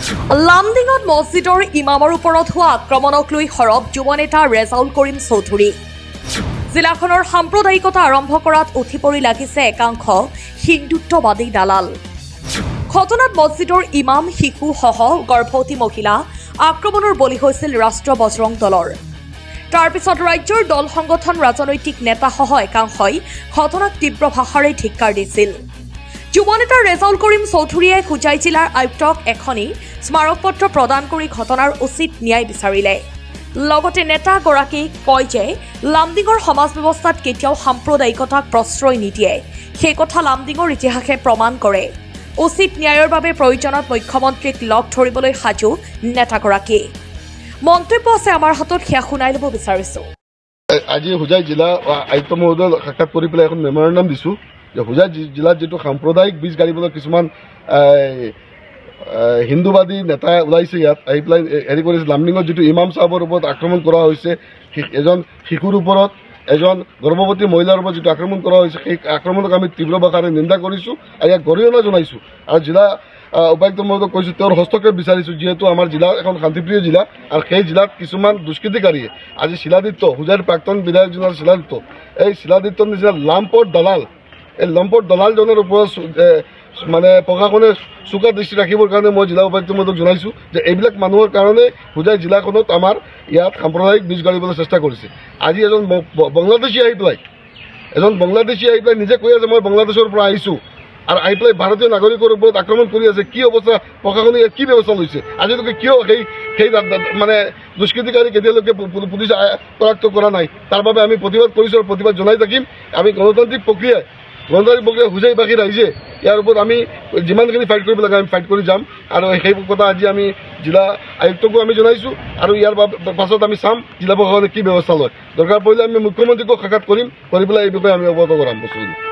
লামডিঙত মছজিদৰ ইমামৰ ওপৰত হোৱা আক্ৰমণক লৈ সৰব যুৱ নেতা ৰেজাউল কৰিম চৌধুৰী। জিলাখনৰ সাম্প্ৰদায়িকতা আৰম্ভ কৰাত উঠি পৰি লাগিছে একাংশ হিন্দুত্ববাদী দালাল। ঘটনাত মছজিদৰ ইমাম, শিশুসহ গৰ্ভৱতী মহিলা আক্ৰমণৰ বলি হৈছিল ৰাষ্ট্ৰীয় বজৰং দলৰ। তাৰ পিছত ৰাজ্যৰ দল সংগঠন, ৰাজনৈতিক নেতাসহ একাংশই ঘটনাক তীব্ৰ ভাষাৰে ধিক্কাৰ দিছিল। যুৱ নেতা ৰেজাউল কৰিম চৌধুৰীয়ে হোজাই জিলাৰ আয়ুক্তক এখনি স্মাৰক পত্ৰ প্ৰদান কৰি ঘটনাৰ উচিত ন্যায় বিচাৰিলে। লগতে নেতাগৰাকীক কয় যে লামডিঙৰ সমাজ ব্যৱস্থাত কেতিয়াও সাম্প্ৰদায়িকতাক প্ৰশ্ৰয় নিদিয়ে। সেই কথা লামডিঙৰ ইতিহাসে প্ৰমাণ কৰে। উচিত ন্যায়ৰ বাবে প্ৰয়োজনত মুখ্যমন্ত্ৰীক লগ ধৰিবলৈ সাজু নেতাগৰাকী। মন্তব্য আছে আমাৰ হাতত, সেয়া শুনাই ল'ব বিচাৰিছো। আজি হোজাই জিলা আয়ুক্ত মহোদয় সাক্ষাৎ কৰি পেলাই এখন মেমৰেণ্ডাম দিছোঁ যে হোজাই জিলাত যিটো সাম্প্ৰদায়িক বীজ গাড়িবলৈ কিছুমান হিন্দুবাদী নেতা ওলাইছে, ইয়াত আহি পেলাই হেৰি কৰিছে। লামডিঙত যিটো ইমাম চাহাবৰ ওপৰত আক্ৰমণ কৰা হৈছে, এজন শিশুৰ ওপৰত, এজন গৰ্ভৱতী মহিলাৰ ওপৰত যিটো আক্ৰমণ কৰা হৈছে, সেই আক্ৰমণক আমি তীব্ৰ ভাষাৰে নিন্দা কৰিছোঁ আৰু ইয়াক গৰিহণা জনাইছোঁ। আৰু জিলা উপায়ুক্ত মহোদয়ক কৈছোঁ তেওঁৰ হস্তক্ষেপ বিচাৰিছোঁ, যিহেতু আমাৰ জিলা এখন শান্তিপ্ৰিয় জিলা আৰু সেই জিলাত কিছুমান দুষ্কৃতিকাৰীয়ে আজি শিলাদিত্য, হোজাইৰ প্ৰাক্তন বিধায়কজনৰ শিলাদিত্য, এই শিলাদিত্যৰ নিচিনা লাম্পট দালাল, এই লম্পট দালালজনৰ ওপৰত মানে প্ৰশাসনে চোকা দৃষ্টি ৰাখিবৰ কাৰণে মই জিলা উপায়ুক্ত মহোদয়ক জনাইছোঁ যে এইবিলাক মানুহৰ কাৰণে হোজাই জিলাখনত আমাৰ ইয়াত সাম্প্ৰদায়িক বীজ গাড়িবলৈ চেষ্টা কৰিছে। আজি এজন বাংলাদেশী আহি পেলাই নিজে কৈ আছে মই বাংলাদেশৰ পৰা আহিছোঁ, আৰু আহি পেলাই ভাৰতীয় নাগৰিকৰ ওপৰত আক্ৰমণ কৰি আছে। কি অৱস্থা, প্ৰশাসনে কি ব্যৱস্থা লৈছে? আজিলৈকে কিয় সেই মানে দুষ্কৃতিকাৰী কেতিয়ালৈকে পুলিচে কৰায়ত্ব কৰা নাই? তাৰ বাবে আমি প্ৰতিবাদ কৰিছোঁ আৰু প্ৰতিবাদ জনাই থাকিম। আমি গণতান্ত্ৰিক প্ৰক্ৰিয়া হোজাইবাসী ৰাইজে ইয়াৰ ওপৰত আমি যিমানখিনি ফাইট কৰিব লাগে আমি ফাইট কৰি যাম। আৰু সেই কথা আজি আমি জিলা আয়ুক্তকো আমি জনাইছোঁ, আৰু ইয়াৰ পাছত আমি চাম জিলা প্ৰশাসনে কি ব্যৱস্থা লয়। দৰকাৰ পৰিলে আমি মুখ্যমন্ত্ৰীকো সাক্ষাৎ কৰিম, কৰি পেলাই এই বিষয়ে আমি অৱগত কৰাম বস্তুখিনি।